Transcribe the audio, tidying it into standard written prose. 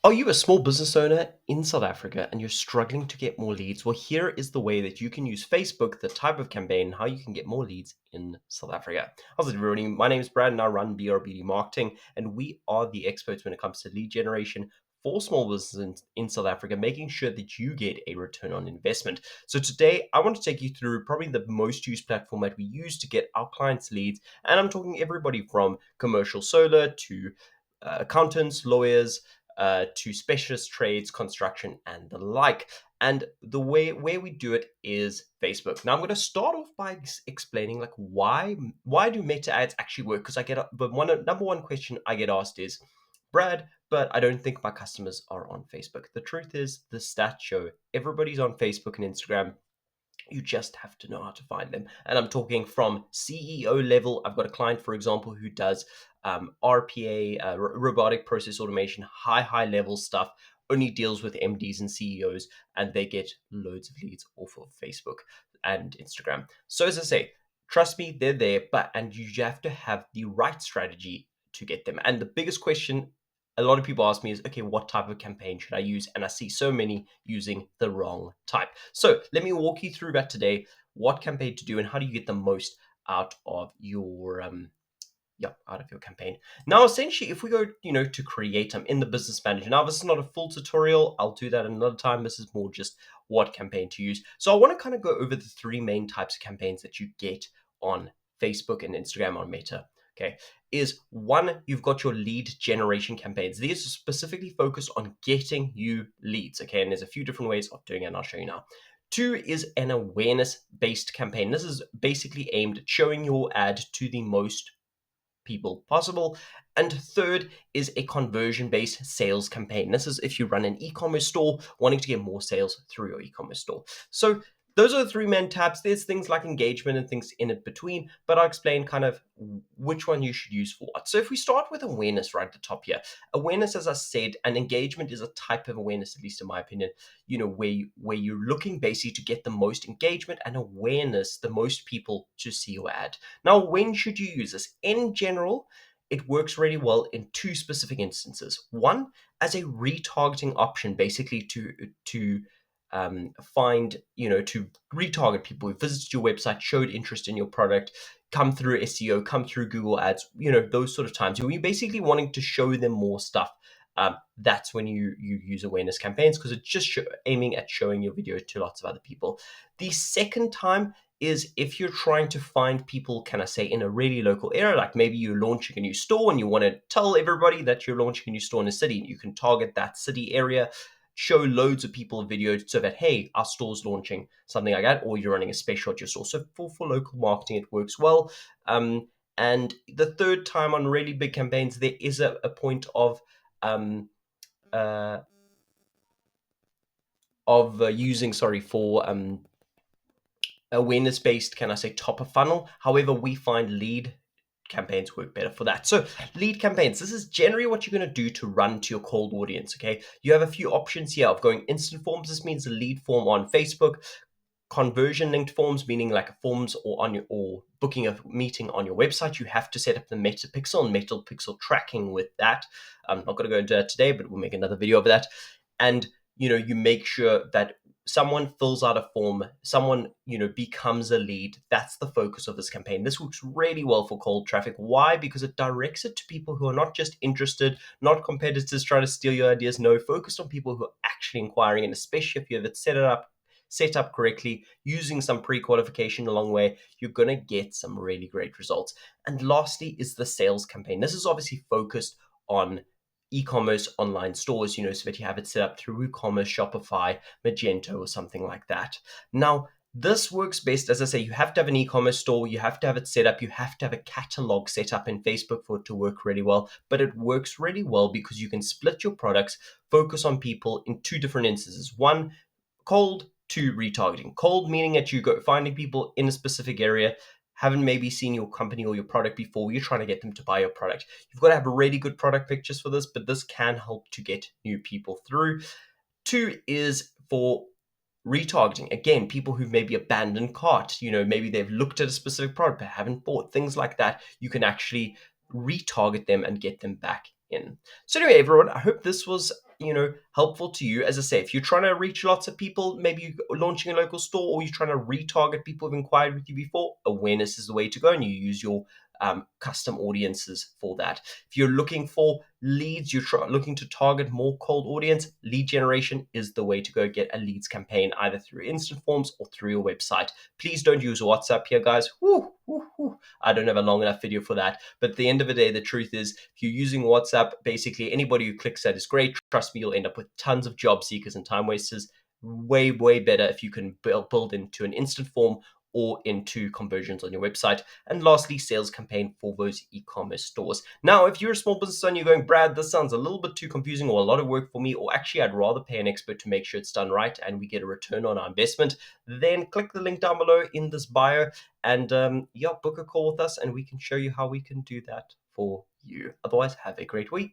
Are you a small business owner in South Africa and you're struggling to get more leads? Well, here is the way that you can use Facebook, the type of campaign, how you can get more leads in South Africa. How's it, everybody? My name is Brad and I run BRBD Marketing, and we are the experts when it comes to lead generation for small businesses in South Africa, making sure that you get a return on investment. So today, I want to take you through probably the most used platform that we use to get our clients leads. And I'm talking everybody from commercial solar to accountants, lawyers, to specialist trades, construction, and the like. And the way where we do it is Facebook. Now I'm going to start off by explaining like why do meta ads actually work? Because number one question I get asked is, Brad, but I don't think my customers are on Facebook. The truth is, the stats show everybody's on Facebook and Instagram. You just have to know how to find them. And I'm talking from CEO level. I've got a client, for example, who does RPA, robotic process automation, high level stuff, only deals with MDs and CEOs, and they get loads of leads off of Facebook and Instagram. So as I say, trust me, they're there, and you have to have the right strategy to get them. And the biggest question a lot of people ask me is, okay, what type of campaign should I use? And I see so many using the wrong type. So let me walk you through that today, what campaign to do and how do you get the most out of your campaign. Now, essentially, if we go, to create, I'm in the business manager. Now, this is not a full tutorial. I'll do that another time. This is more just what campaign to use. So I want to kind of go over the three main types of campaigns that you get on Facebook and Instagram on Meta. Okay, is one, you've got your lead generation campaigns. These are specifically focused on getting you leads. Okay, and there's a few different ways of doing it, and I'll show you now. Two is an awareness-based campaign. This is basically aimed at showing your ad to the most people possible. And third is a conversion-based sales campaign. This is if you run an e-commerce store wanting to get more sales through your e-commerce store. So those are the three main tabs. There's things like engagement and things in it between, but I'll explain kind of which one you should use for what. So if we start with awareness right at the top here, awareness, as I said, and engagement is a type of awareness, at least in my opinion, where you're looking basically to get the most engagement and awareness, the most people to see your ad. Now, when should you use this? In general, it works really well in two specific instances. One, as a retargeting option, basically to find, to retarget people who visited your website, showed interest in your product, come through SEO, come through Google Ads, those sort of times. You're basically wanting to show them more stuff. That's when you use awareness campaigns, because it's just aiming at showing your video to lots of other people. The second time is if you're trying to find people, can I say, in a really local area, like maybe you're launching a new store and you want to tell everybody that you're launching a new store in a city. You can target that city area, show loads of people a video so that, hey, our store's launching, something like that, or you're running a special at your store. So for local marketing, it works well. And the third time on really big campaigns, there is a point of using, for awareness based, can I say, top of funnel. However, we find lead campaigns work better for that. So lead campaigns, this is generally what you're going to do to run to your cold audience. Okay, you have a few options here of going instant forms. This means a lead form on Facebook, conversion linked forms, meaning like forms or booking a meeting on your website. You have to set up the MetaPixel and MetaPixel tracking with that. I'm not going to go into that today, but we'll make another video of that. And you make sure that someone fills out a form, someone becomes a lead. That's the focus of this campaign. This works really well for cold traffic. Why? Because it directs it to people who are not just interested, not competitors trying to steal your ideas. No, focused on people who are actually inquiring, and especially if you have it set up correctly, using some pre-qualification along the way, you're going to get some really great results. And lastly is the sales campaign. This is obviously focused on e-commerce online stores, so that you have it set up through WooCommerce, Shopify, Magento, or something like that. Now, this works best, as I say, you have to have an e-commerce store, you have to have it set up, you have to have a catalog set up in Facebook for it to work really well, but it works really well because you can split your products, focus on people in two different instances. One, cold, two, retargeting. Cold meaning that you go finding people in a specific area, haven't maybe seen your company or your product before, you're trying to get them to buy your product. You've got to have really good product pictures for this, but this can help to get new people through. Two is for retargeting. Again, people who've maybe abandoned cart, maybe they've looked at a specific product but haven't bought, things like that. You can actually retarget them and get them back in. So anyway, everyone, I hope this was helpful to you. As I say, if you're trying to reach lots of people, maybe you're launching a local store, or you're trying to retarget people who've inquired with you before, awareness is the way to go, and you use your custom audiences for that. If you're looking for leads, you're looking to target more cold audience, lead generation is the way to go. Get a leads campaign either through instant forms or through your website. Please don't use WhatsApp here, guys. I don't have a long enough video for that. But at the end of the day, the truth is, if you're using WhatsApp, basically anybody who clicks that is great. Trust me, you'll end up with tons of job seekers and time wasters. Way, way better if you can build into an instant form or into conversions on your website. And lastly, sales campaign for those e-commerce stores. Now, if you're a small business owner, you're going, Brad, this sounds a little bit too confusing or a lot of work for me, or actually I'd rather pay an expert to make sure it's done right and we get a return on our investment, then click the link down below in this bio and book a call with us and we can show you how we can do that for you. Otherwise, have a great week.